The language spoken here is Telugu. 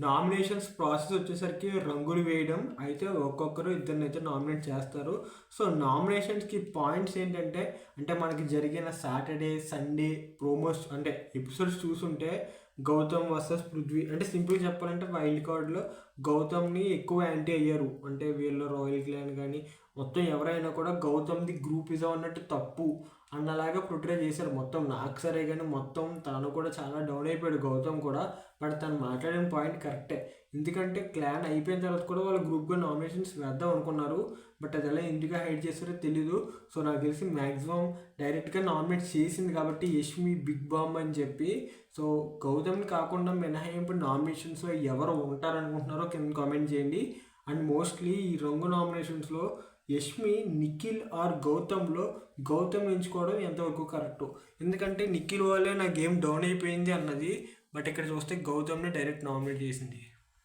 నామినేషన్స్ ప్రాసెస్ వచ్చేసరికి రంగులు వేయడం అయితే ఒక్కొక్కరు ఇద్దరినైతే నామినేట్ చేస్తారు. సో నామినేషన్స్కి పాయింట్స్ ఏంటంటే, అంటే మనకి జరిగిన సాటర్డే సండే ప్రోమోస్ అంటే ఎపిసోడ్స్ చూసుంటే గౌతమ్ వర్సెస్ పృథ్వీ, అంటే సింపుల్ చెప్పాలంటే వైల్డ్ కార్డ్లో గౌతమ్ని ఎక్కువ యాంటీ అయ్యారు. అంటే వీళ్ళ రాయల్ క్లాన్ కానీ మొత్తం ఎవరైనా కూడా గౌతమ్ది గ్రూపిజం అన్నట్టు తప్పు అన్నలాగా ప్రొట్రే చేశారు. మొత్తం నాకు సరే కానీ మొత్తం తను కూడా చాలా డౌన్ అయిపోయాడు గౌతమ్ కూడా. బట్ తను మాట్లాడిన పాయింట్ కరెక్టే. ఎందుకంటే క్లాన్ అయిపోయిన తర్వాత కూడా వాళ్ళు గ్రూప్గా నామినేషన్స్ వేద్దాం అనుకున్నారు. బట్ అది ఎలా ఎందుకు హైడ్ చేస్తారో తెలీదు. సో నాకు తెలిసి మ్యాక్సిమం డైరెక్ట్గా నామినేట్ చేసింది కాబట్టి యష్మి బిగ్ బాంబ్ అని చెప్పి. సో గౌతమ్ని కాకుండా మినహాయింపు నామినేషన్స్లో ఎవరు ఉంటారనుకుంటున్నారో కింద కామెంట్ చేయండి. అండ్ మోస్ట్లీ ఈ రంగు నామినేషన్స్లో యష్మి నిఖిల్ ఆర్ గౌతమ్లో గౌతమ్ ఎంచుకోవడం ఎంతవరకు కరెక్టు. ఎందుకంటే నిఖిల్ వల్లే నా గేమ్ డౌన్ అయిపోయింది అన్నది. బట్ ఇక్కడ చూస్తే గౌతమ్ని డైరెక్ట్ నామినేట్ చేసింది.